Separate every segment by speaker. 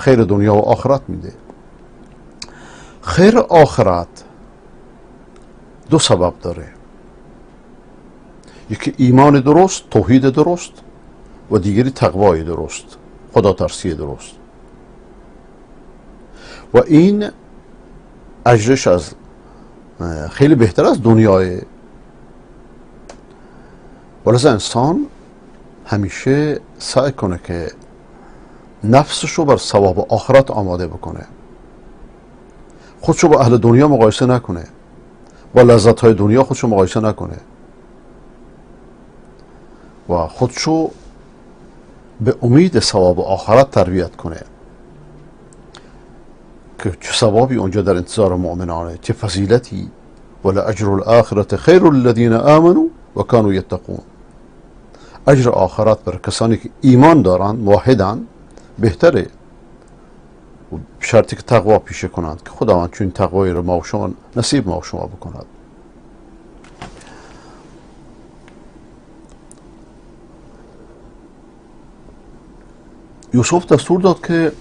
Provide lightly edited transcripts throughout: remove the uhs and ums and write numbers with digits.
Speaker 1: خیر دنیا و آخرت میده. خیر آخرت دو سبب داره، یکی ایمان درست، توحید درست، و دیگری تقوای درست، خدا ترسی درست. و این اجرش از خیلی بهتر از دنیای. ولذا انسان همیشه سعی کنه که نفسش رو بر ثواب آخرت آماده بکنه، خودشو با اهل دنیا مقایسه نکنه، با لذت های دنیا خودشو مقایسه نکنه و خودشو به امید ثواب آخرت تربیت کنه که چه ثوابی اونجا در انتظار مؤمنانه، چه فضیلتی. ولأجر الآخرة خیر للذین آمنوا و کانوا یتقون. اجر آخرت بر کسانی که ایمان دارند، موحدند، بهتره، شرطی که تقوا پیشه کنند که خداوند چون تقوایی رو ما و شما نصیب ما و شما بکند. یوسف دستور داد که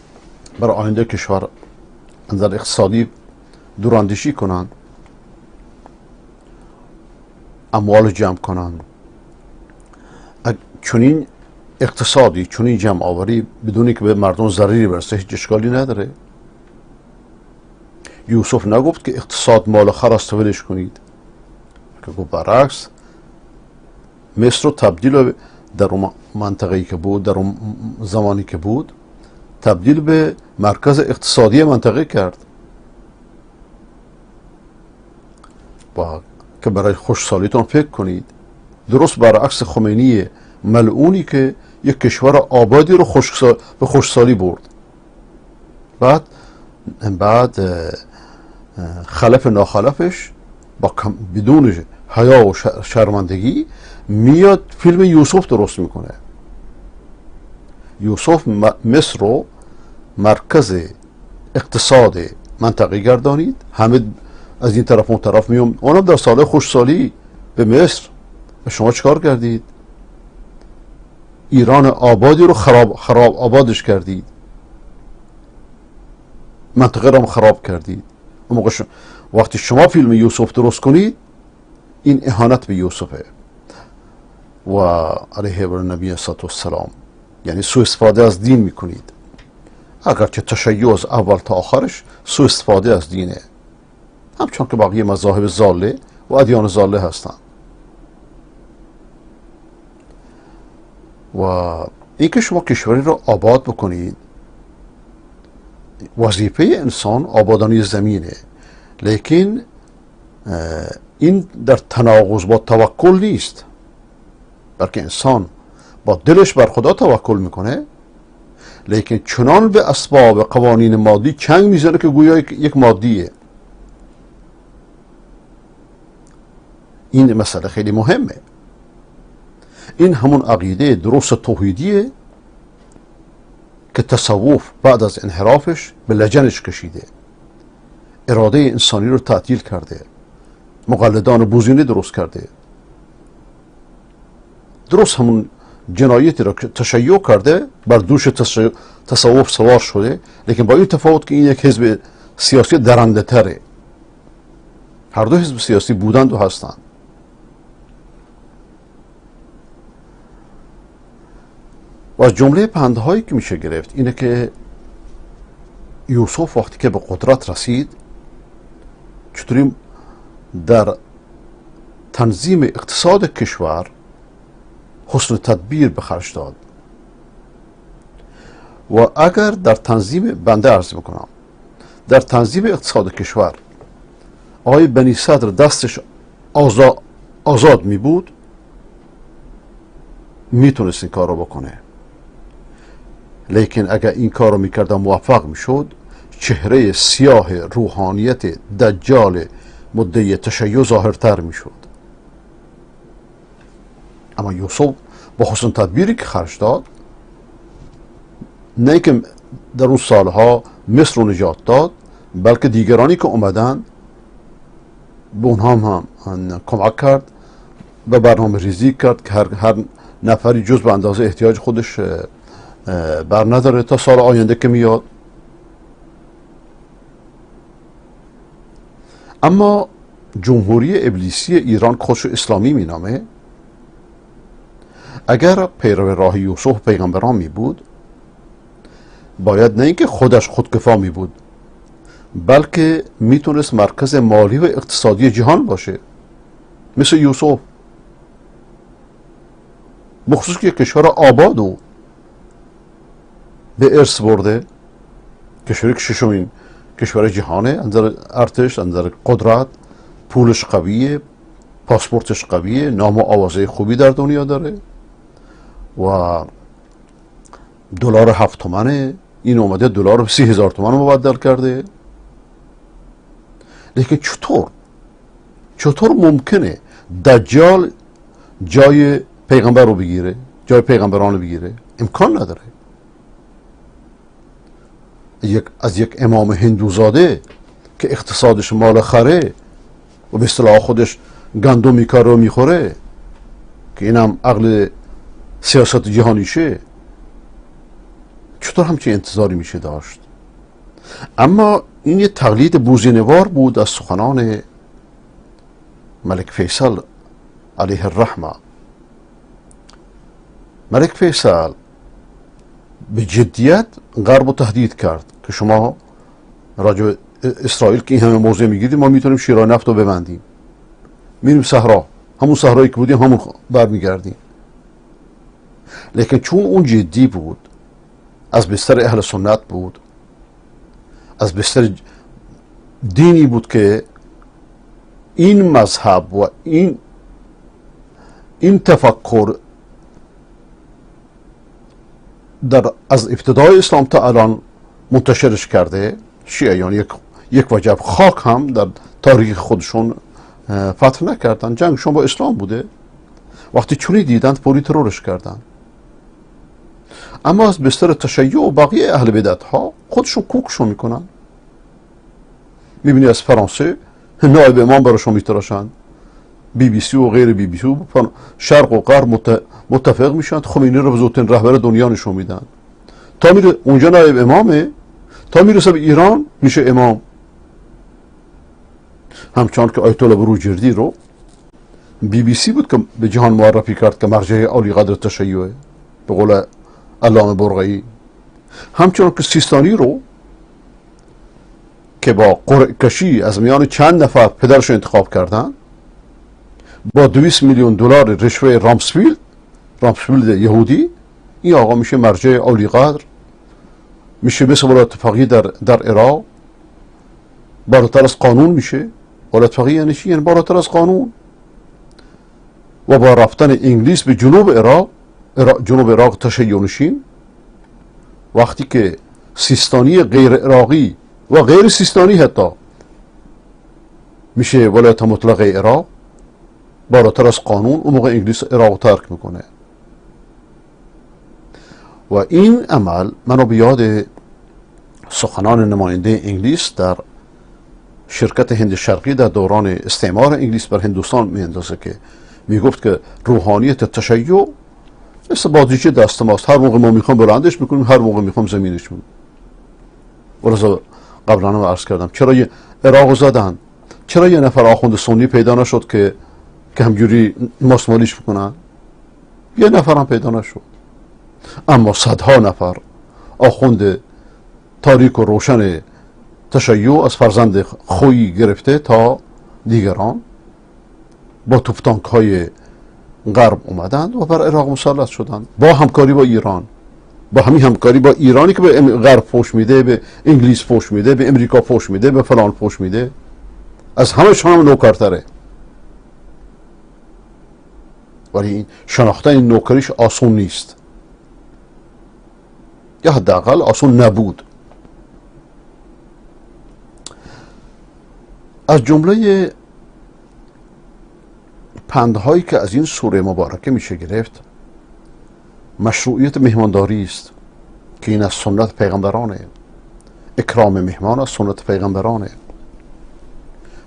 Speaker 1: برای آینده کشور نظر اقتصادی دوراندیشی کنند، اموال جمع کنند. چنین اقتصادی، چنین جمع آوری بدونی که به مردم ضرری برسه هیچ اشکالی نداره. یوسف نگفت که اقتصاد مال خر است ولش کنید، که گفت برعکس، مصر رو تبدیل در اون منطقه‌ای که بود، در اون زمانی که بود، تبدیل به مرکز اقتصادی منطقه کرد و که برای خوشسالیتون فکر کنید. درست برعکس خمینی ملعونی که یک کشور آبادی رو به خوشسالی برد، بعد خلف ناخلفش با بدون حیا و شرمندگی میاد فیلم یوسف درست میکنه. یوسف مصر رو مرکز اقتصاد منطقه گردانید، همه از این طرف اون طرف میام، اونم در سال خوشسالی به مصر. شما چیکار کردید؟ ایران آبادی رو خراب آبادش کردید، منطقه رو خراب کردید. اون موقع وقتی شما فیلم یوسف درست کنید، این اهانت به یوسفه و علیه نبی صلی الله علیه و سلام، یعنی سوء استفاده از دین میکنید. اگرچه تشیع از اول تا آخرش سوء استفاده از دینه، همچون که باقی مذاهب ضاله و ادیان ضاله هستند. و این که شما کشوری رو آباد بکنید، وظیفه انسان آبادانی زمینه، لیکن این در تناقض با توکل نیست، بلکه انسان با دلش بر خدا توکل میکنه، لیکن چنان به اسباب قوانین مادی چنگ میزنه که گویا یک مادیه. این مسئله خیلی مهمه. این همون عقیده درست توحیدیه که تصوف بعد از انحرافش به لجنش کشیده، اراده انسانی رو تعطیل کرده، مقلدان بوزینه درست کرده. درست همون جنایتی رو که تشیع کرده بر دوش تصوف سوار شده، لیکن با این تفاوت که این یک حزب سیاسی درنده تره. هر دو حزب سیاسی بودند و هستند. و از جمله پندهایی که میشه گرفت اینه که یوسف وقتی که به قدرت رسید چطوری در تنظیم اقتصاد کشور حسن تدبیر به خرج داد. و اگر در تنظیم، بنده عرض میکنم، در تنظیم اقتصاد کشور آقای بنی صدر دستش آزاد می بود، میتونست این کار رو بکنه. لیکن اگر این کار رو میکرد موفق میشد، چهره سیاه روحانیت دجال مدعی تشیع ظاهرتر میشد. اما یوسف با حسن تدبیری که خرج داد، نه که در اون سالها مصر رو نجات داد، بلکه دیگرانی که اومدن به اونها هم کمک کرد، به برنامه ریزی کرد که هر نفری جز به اندازه احتیاج خودش بر نداره تا سال آینده که میاد اما جمهوری ابلیسی ایران خودش اسلامی مینامه، اگر پیرو راه یوسف پیغمبران می بود، باید نه اینکه خودش خودکفا می بود، بلکه میتونست مرکز مالی و اقتصادی جهان باشه، مثل یوسف، بخصوص که کشور آباد و به ارث برده، کشوری که ششمین کشور جهانه، انظر ارتش، انظر قدرت، پولش قویه، پاسپورتش قویه، نام و آوازه خوبی در دنیا داره و دلار 7 تومنه، این اومده دلار رو 30,000 تومن مبدل کرده. لیکن چطور ممکنه دجال جای پیغمبر رو بگیره، جای پیغمبران رو بگیره؟ امکان نداره. از یک امام هندوزاده که اقتصادش مال خره و به اصطلاح خودش گندم میکاره و میخوره، که اینم عقل سیاست جهانیشه، چطور همچین انتظاری میشه داشت؟ اما این یه تقلید بوزینوار بود از سخنان ملک فیصل علیه الرحمه. ملک فیصل به جدیت غرب رو تهدید کرد که شما راجع به اسرائیل که این همه موضع میگیرید، ما میتونیم شیرای نفت رو ببندیم، میریم صحرا، همون صحرایی که بودیم همون برمیگردیم. لیکن چون اون جدی بود، از بستر اهل سنت بود، از بستر دینی بود که این مذهب و این تفکر از ابتدای اسلام تا الان منتشرش کرده، شیعیان یک وجب خاک هم در تاریخ خودشون فتح نکردن، جنگشون با اسلام بوده. وقتی چونی دیدند پوری ترورش کردن. اما از بستر تشیع و بقیه اهل بدعت ها خودشون کوکشون میکنن. میبینی از فرانسه نایب امام براشون میتراشن، BBC و غیر BBC و شرق و غرب متفق میشن، خمینی رو بزرگترین رهبر دنیا نشون میدن. تا میره اونجا نایب امامه، تا میرسه به ایران میشه امام. همچنان که آیت الله بروجردی رو BBC بود که به جهان معرفی کرد که مرجع عالی قدر تشیعه، به قول علامه برقعی. همچنان که سیستانی رو که با قرعه کشی از میان چند نفر پدرش انتخاب کردن، با 200 میلیون دلار رشوه رامسفیلد یهودی، این آقا میشه مرجع عالی قدر، میشه مثل ولایت فقیه در عراق، بالاتر از قانون میشه. ولایت فقیه یعنی چی؟ یعنی بالاتر از قانون. و با رفتن انگلیس به جنوب عراق تشیع نشین، وقتی که سیستانی غیر عراقی و غیر سیستانی حتی میشه ولایت مطلقه عراق، بالاتر از قانون، اون موقع انگلیس عراق ترک میکنه. و این عمل منو به یاد سخنان نماینده انگلیس در شرکت هند شرقی در دوران استعمار انگلیس بر هندوستان میاندازه که میگفت که روحانیت تشیع مثل بازیچه دست ماست، هر موقع ما میخوام بلندش میکنیم، هر موقع میخوام زمینش میکنیم. ولذا قبلا هم عرض کردم چرا یه عراق زدن، چرا یه نفر آخوند سنی پیدا نشد که همجوری ماسمالیش بکنن؟ یه نفر هم پیدا نشد. اما صدها نفر آخوند تاریک و روشن تشیع از فرزند خویی گرفته تا دیگران با توپتانک های غرب اومدند و بر عراق مسلط شدند، با همکاری با ایران، با همین همکاری با ایرانی که به غرب فوش میده، به انگلیس فوش میده، به امریکا فوش میده، به فلان فوش میده، از همشون هم نوکرتره. ولی این شناختن این نوکریش آسون نیست، یا حداقل آسون نبود. از جمله پندهایی که از این سوره مبارکه میشه گرفت، مشروعیت مهمانداری است که این از سنت پیغمبرانه. اکرام مهمان از سنت پیغمبرانه.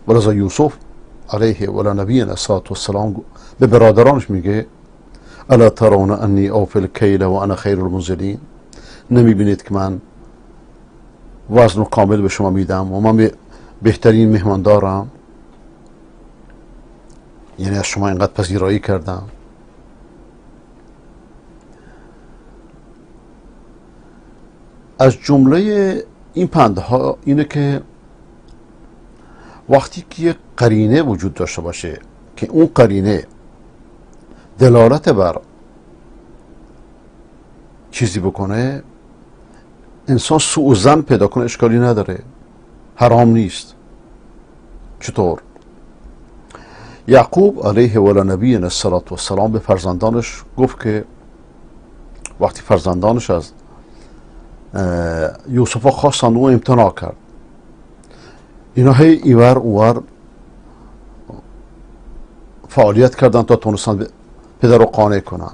Speaker 1: ولذا یوسف علیه و نبینا السلام به برادرانش میگه الا ترون انی اوفی الکیل و انا خیر المنزلین، نمیبینید که من وزن کامل به شما میدم و من بهترین مهماندارم یعنی از شما اینقدر پذیرایی کردم. از جمله این پندها اینه که وقتی که یک قرینه وجود داشته باشه که اون قرینه دلالت بر چیزی بکنه، انسان سوء ظن پیدا کنه اشکالی نداره، حرام نیست. چطور؟ یعقوب علیه و نبینا السلام به فرزندانش گفت که وقتی فرزندانش از یوسف خواستند او امتناع کرد، اینا هی ایور اوور فعالیت کردن تا تونستن پدر رو قانع کنن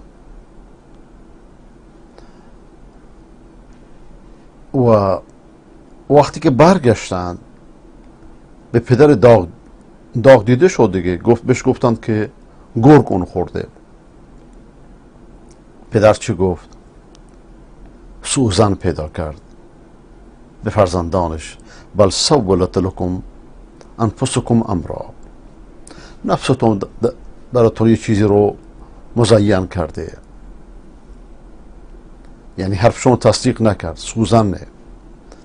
Speaker 1: و وقتی که برگشتن به پدر داغ دیده شد دیگه. بهش گفتند که گرگ اون خورده. پدر چی گفت؟ سوء ظن پیدا کرد به فرزندانش. بل سولت لکم انفسکم امرا، نفستون براتون یه چیزی رو مزین کرده، یعنی حرفشون تصدیق نکرد، سوء ظنه.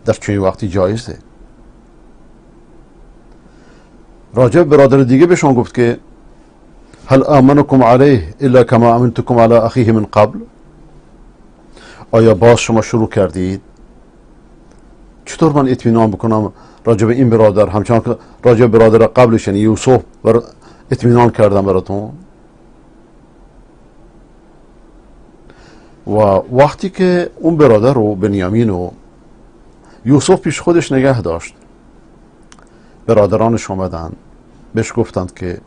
Speaker 1: در چنین وقتی جایزه. راجع برادر دیگه بهشون گفت که هل آمنکم علیه الا کما امنتکم علی اخیه من قبل، آیا باز شما شروع کردید؟ چطور من اطمینان بکنم راجع به این برادر همچنان که راجع به برادر قبلش یعنی یوسف اطمینان کردم براتون؟ و وقتی که اون برادر رو بنیامین و یوسف پیش خودش نگه داشت، برادرانش آمدن بهش گفتند که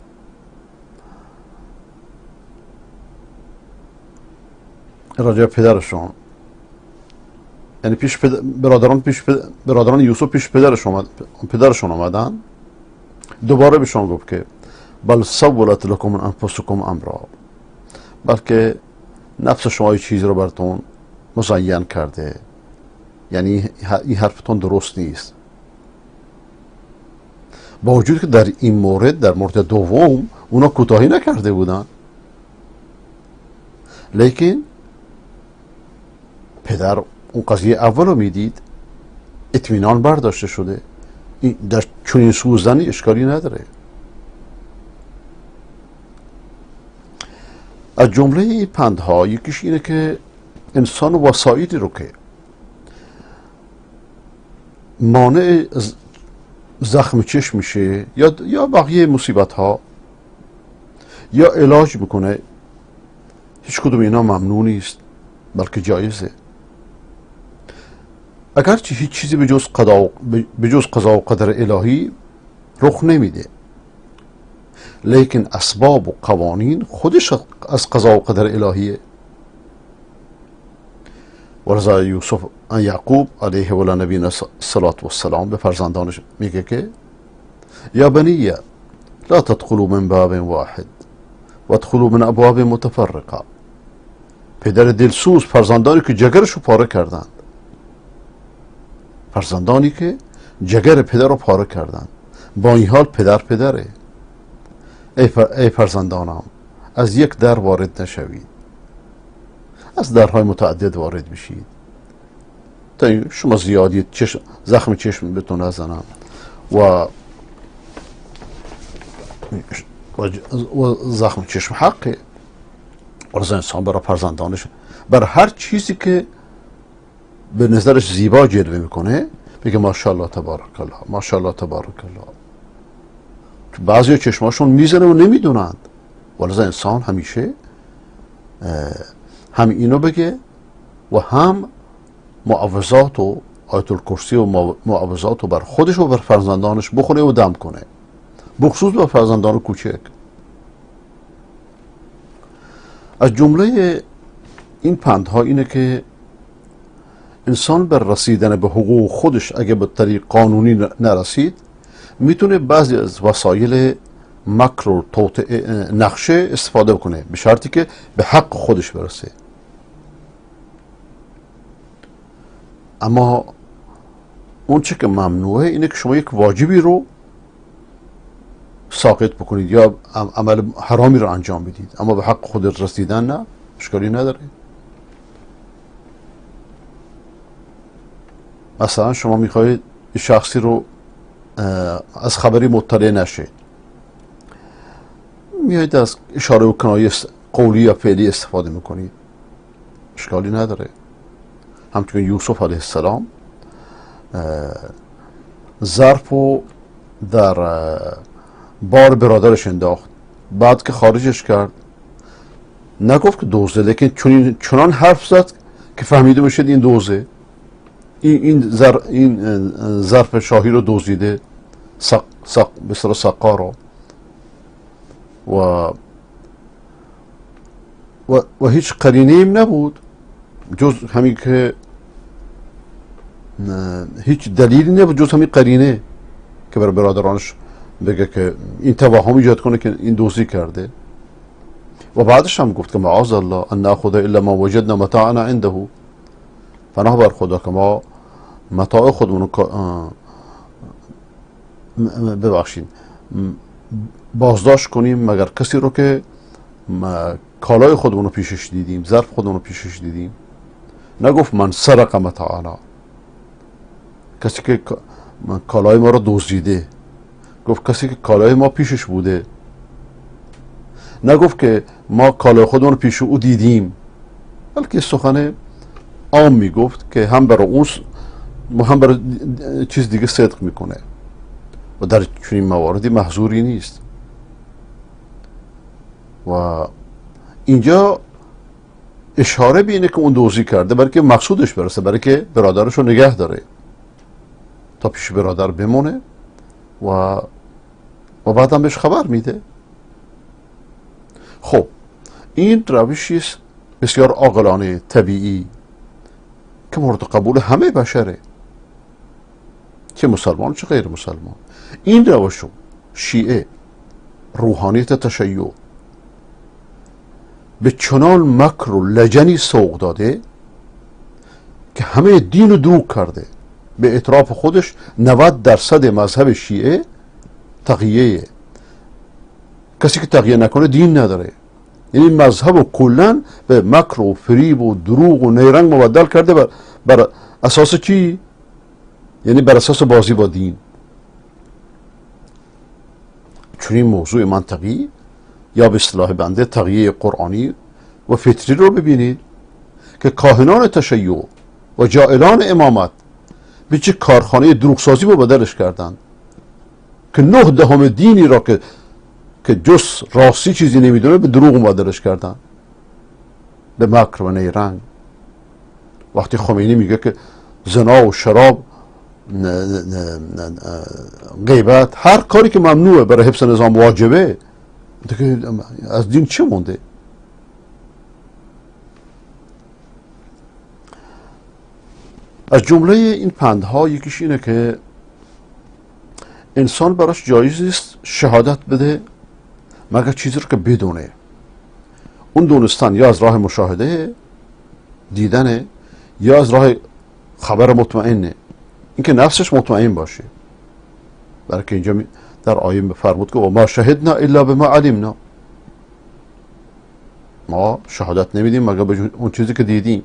Speaker 1: راجع پدرشون، یعنی پیش برادران یوسف پیش پدرشون آمدن، دوباره بهشون گفت که بل سولت لکم انفسکم امرا، بلکه نفس شما یه چیزی رو براتون مزین کرده، یعنی این حرفتون درست نیست. با وجود که در این مورد، در مورد دوم، اونا کوتاهی نکرده بودن، لیکن پدر اون قضیه اول رو میدید، اطمینان برداشته شده، در چنین سوء ظنی اشکالی نداره. از جمله این پندها یکیش اینه که انسان وسایلی رو که مانع زخم چشم میشه یا بقیه مصیبت ها یا علاج بکنه، هیچ کدوم اینا ممنوع نیست بلکه جایزه. اگرچه هیچ چیزی به جز قضا و قدر الهی رخ نمیده، لیکن اسباب و قوانین خودش از قضا و قدر الهیه. ولذا یعقوب علیه و نبینا السلام به فرزندانش میگه که یا بنی لا تدخلوا من باب واحد وادخلوا من ابواب متفرقه. پدر دلسوز، فرزندانی که جگرشو پاره کردند، فرزندانی که جگر پدر رو پاره کردند، با این حال پدره. ای فرزندانم، از یک در وارد نشوید، از درهای متعدد وارد بشید تا شما زیادی زخم چشم بهتون نزنم و زخم چشم حقه. ولذا انسان برای فرزندانش، برای هر چیزی که به نظرش زیبا جلوه میکنه بگه ماشاءالله تبارک الله، ماشاءالله تبارک الله. بعضی چشماشون میزنه و نمیدونند. ولذا انسان همیشه هم اینو بگه و هم معوذات و آیت الکرسی و معوذات رو بر خودش و بر فرزندانش بخونه و دم کنه، بخصوص بر فرزندان کوچک. از جمله این پندها اینه که انسان بر رسیدن به حقوق خودش اگه به طریق قانونی نرسید، میتونه بعضی از وسایل مکر و توطئه نقشه استفاده کنه، به شرطی که به حق خودش برسه. اما اون چه که ممنوعه اینه که شما یک واجبی رو ساقط بکنید یا عمل حرامی رو انجام بدید، اما به حق خود رسیدن نه، اشکالی نداره. مثلا شما میخواهید یه شخصی رو از خبری مطلع نشه، میایید از اشاره و کنایه قولی یا فعلی استفاده میکنید، اشکالی نداره. همچون یوسف علیه السلام ظرف رو در بار برادرش انداخت، بعد که خارجش کرد نگفت که دوزه، لیکن چنان حرف زد که فهمیده بشه این دوزه، این ظرف شاهی رو دزدیده، به سر سقا رو و هیچ قرینه ایم نبود جز همین که هیچ دلیلی نبود جز همین قرینه که برای برادرانش بگه که این توهم ایجاد کنه که این دزدی کرده. و بعدش هم گفت که معاذ الله ان ناخذ الا ما وجدنا متاعنا عنده، پناه بر خدا که ما متاع خودمون ببخشید بازداشت کنیم مگر کسی رو که کالای خودمون رو پیشش دیدیم، ظرف خودمون رو پیشش دیدیم. نگفت من سرق متاعنا، کسی که کالای ما رو دزدیده، گفت کسی که کالای ما پیشش بوده. نگفت که ما کالای خودمون رو پیش او دیدیم، بلکه سخن عام میگفت که هم برای اون هم برای چیز دیگه صدق میکنه و در چنین مواردی محظوری نیست. و اینجا اشاره به اینه که اون دزدی کرده برای که مقصودش برسه، برای که برادرش رو نگه داره تا پیش برادر بمونه و بعدم بهش خبر میده. خب این روشی است بسیار عاقلانه طبیعی که مورد قبول همه بشره، چه مسلمان چه غیر مسلمان. این روش رو شیعه، روحانیت تشیع به چنان مکر و لجنی سوق داده که همه دین رو دروغ کرده. به اعتراف خودش 90% مذهب شیعه تقیه، کسی که تقیه نکنه دین نداره. یعنی مذهب رو کلن به مکر و فریب و دروغ و نیرنگ مبدل کرده بر اساس چی؟ یعنی بر اساس بازی با دین. چون این موضوع منطقی یا به اصطلاح بنده تقیه قرآنی و فطری رو ببینید که کاهنان تشیع و جائلان امامت به چه کارخانه دروغسازی با بدلش کردند که 9/10 دینی را که جز راستی چیزی نمیدونه به دروغ مبدلش کردن، به مکر و نیرنگ. وقتی خمینی میگه که زنا و شراب، غیبت، هر کاری که ممنوعه برای حفظ نظام واجبه، دیگه از دین چه مونده؟ از جمله این پندها یکیش اینه که انسان براش جایز است شهادت بده مگر چیزی رو که بدونه. اون دونستن یا از راه مشاهده دیدنه یا از راه خبر مطمئنه، اینکه نفسش مطمئن باشه. برای که اینجا در آیه فرمود که و ما شهدنا الا بما علمنا، ما شهادت نمیدیم مگر به اون چیزی که دیدیم.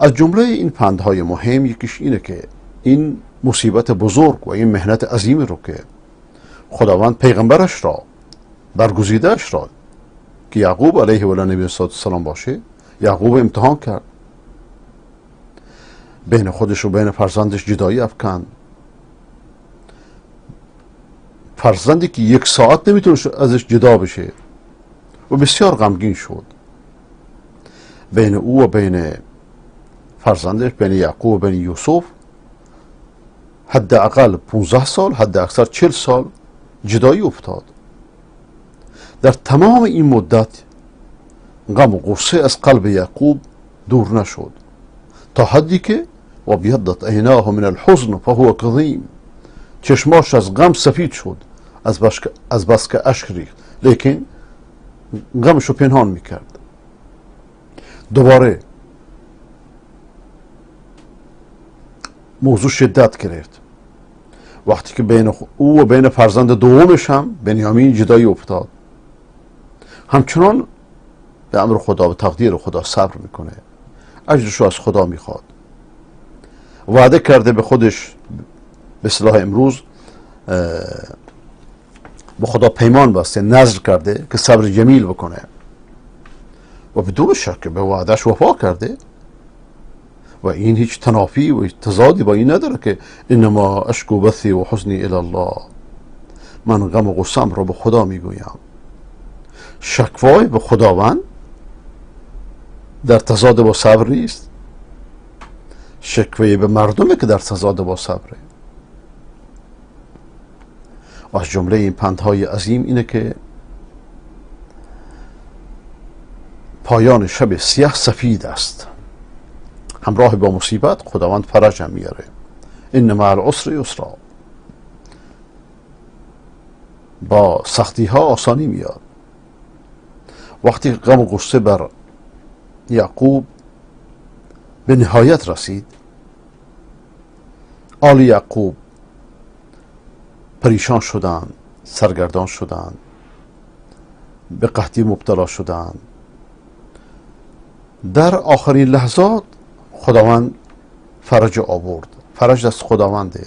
Speaker 1: از جمله این پندهای مهم یکیش اینه که این مصیبت بزرگ و این مهنت عظیمی رو که خداوند پیغمبرش را برگزیدهش را که یعقوب علیه و نبی السلام باشه، یعقوب امتحان کرد، بین خودش و بین فرزندش جدایی افکند. فرزندی که 1 ساعت نمیتونه ازش جدا بشه و بسیار غمگین شد. بین او و بین فرزندش، بین یعقوب و بین یوسف، حداقل 15 سال، حد اکثر 40 سال جدایی افتاد. در تمام این مدت غم و غصه از قلب یعقوب دور نشد تا حدی که و بیضت عیناه من الحزن فهو کظیم، چشماش از غم سفید شد از بس که اشک ریخت، لیکن غمشو پنهان میکرد. دوباره موضوع شدت گرفت وقتی که بین او و بین فرزند دومش هم بنیامین جدایی افتاد، همچنان به امر خدا و تقدیر خدا صبر میکنه، اجرشو از خدا میخواد. وعده کرده به خودش، به اصطلاح امروز با خدا پیمان بسته، نذر کرده که صبر جمیل بکنه و بدون شک به وعدش وفا کرده و این هیچ تنافی و هیچ تضادی با این نداره که انما اشکو بثی و حزنی الی الله، من غم و غصم رو به خدا میگویم. شکوای به خداوند در تضاد با صبر نیست، شکوه به مردمه که در تضاد با صبره. و از جمله این پندهای عظیم اینه که پایان شب سیاه سفید است، همراه با مصیبت خداوند فرج هم میاره. ان مع العسر یسرا، با سختی ها آسانی میاد. وقتی غم و غصه بر یعقوب به نهایت رسید، آل یعقوب پریشان شدند، سرگردان شدند، به قحطی مبتلا شدند. در آخرین لحظات خداوند فرج آورد. فرج دست خداونده،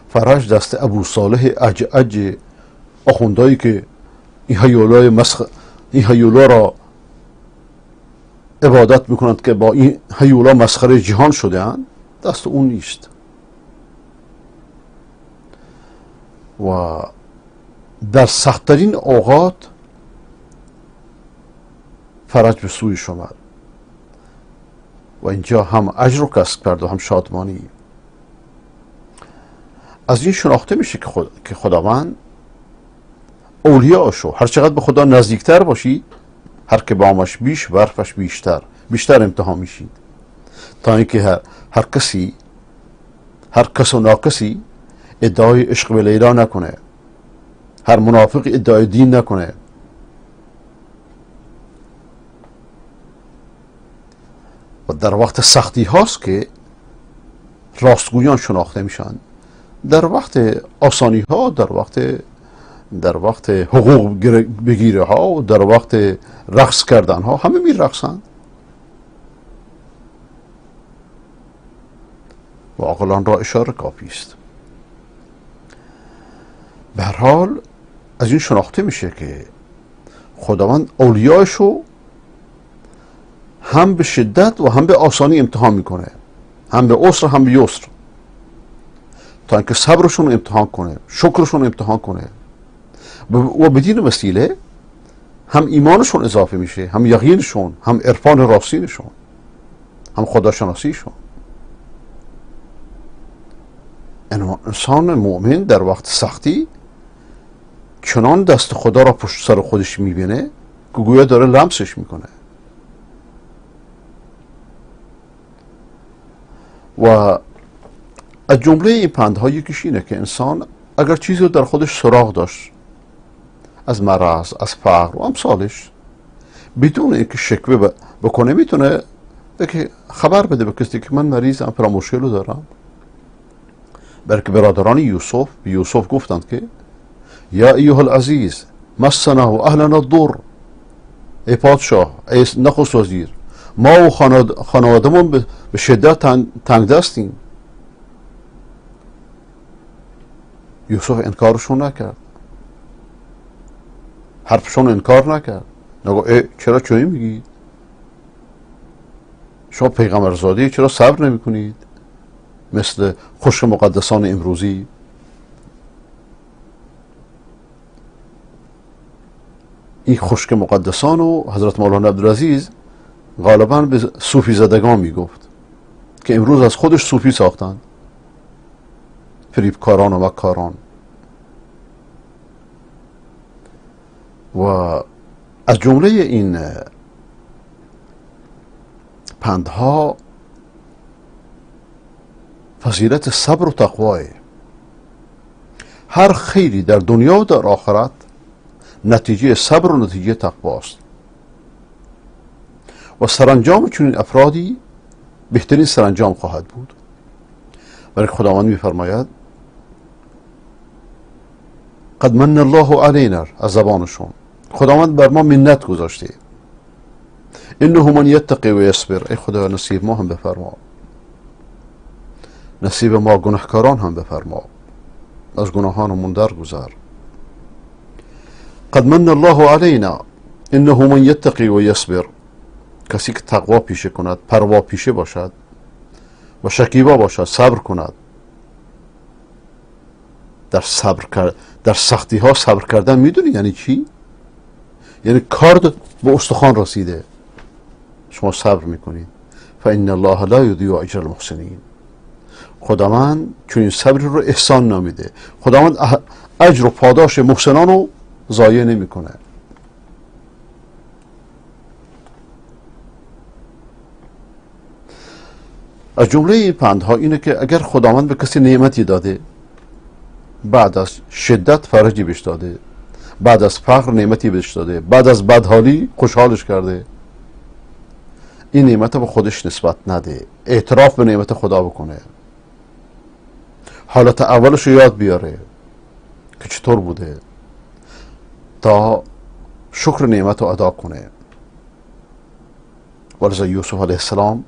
Speaker 1: فرج دست ابو صالح اجعج، آخوندهایی که این هیولا را عبادت میکنند که با این هیولا مسخره جهان شده‌اند، دست اون نیست. و در سخت‌ترین اوقات فرج به سویش آمد و اینجا هم اجر رو کسب کرد و هم شادمانی. از این شناخته میشه که خداوند اولیاءشو، هر چقدر به خدا نزدیکتر باشی، هر که بامش بیش برفش بیشتر امتحان میشید، تا اینکه هر کس و ناکسی ادعای عشق به لیلا نکنه، هر منافق ادعای دین نکنه. و در وقت سختی هاست که راستگویان شناخته میشن. در وقت آسانی ها، در وقت حقوق بگیره ها و در وقت رقص کردن ها همه می رقصن و عاقلان را اشاره کافی است. به هر حال از این شناخته میشه که خداوند اولیایشو هم به شدت و هم به آسانی امتحان میکنه، هم به عسر هم به یسر، تا اینکه صبرشون امتحان کنه، شکرشون امتحان کنه و بدین وسیله هم ایمانشون اضافه میشه، هم یقینشون، هم عرفان راستینشون، هم خداشناسیشون. انسان مؤمن در وقت سختی چنان دست خدا را پشت سر خودش میبینه که گویا داره لمسش میکنه. و از جمله این پندها یکیش اینه که انسان اگر چیزی رو در خودش سراغ داشت، از مرض، از فقر و امثالش، بدون اینکه شکوه بکنه میتونه که خبر بده به کسی که من مریضم، فلان مشکل رو دارم. بلکه برادران یوسف به یوسف گفتند که یا ایها العزیز مسنا و اهلنا الضر، ای پادشاه، ای نخست وزیر، ما و خانوادمون به شدت تنگ دستیم. یوسف انکارشون نکرد، حرفشون انکار نکرد، نگو چرا چونی میگید؟ شما پیغمبرزادی، چرا صبر نمی کنید؟ مثل خشک مقدسان امروزی. این خشک مقدسان و حضرت مولانا عبدالعزیز غالبا به صوفی زدگان میگفت که امروز از خودش صوفی ساختن، فریبکاران و مکاران. و از جمله این پندها فضیلت صبر و تقواه. هر خیری در دنیا و در آخرت نتیجه صبر و نتیجه تقوا است و سرانجام چنین افرادی بهترین سرانجام خواهد بود. برای خداوند میفرماید قد من الله علینا، از زبانشون خداوند بر ما منت گذاشته. انه من یتقی و یصبر، ای خدا نصیب ما هم بفرما، نصیب ما گناهکاران هم بفرما، از گناهانمون درگذر. قد من الله علینا انه من یتقی و یصبر، کسی که تقوا پیشه کند، پروا پیشه باشد و شکیبا باشد، صبر کند. در سختی ها صبر کردن میدونی یعنی چی؟ یعنی کار به استخوان رسیده، شما صبر میکنید. فان الله لا یضیع اجر المحسنین، خداوند چون این صبر رو احسان نامیده. خداوند اجر و پاداش محسنان رو ضایع نمیکنه. از جمله این پندها اینه که اگر خداوند به کسی نعمتی داده، بعد از شدت فرجی بهش داده، بعد از فقر نعمتی بهش داده، بعد از بدحالی خوشحالش کرده، این نعمت به خودش نسبت نده، اعتراف به نعمت خدا بکنه، حالت اولش رو یاد بیاره که چطور بوده تا شکر نعمت رو ادا کنه. ولذا یوسف علیه السلام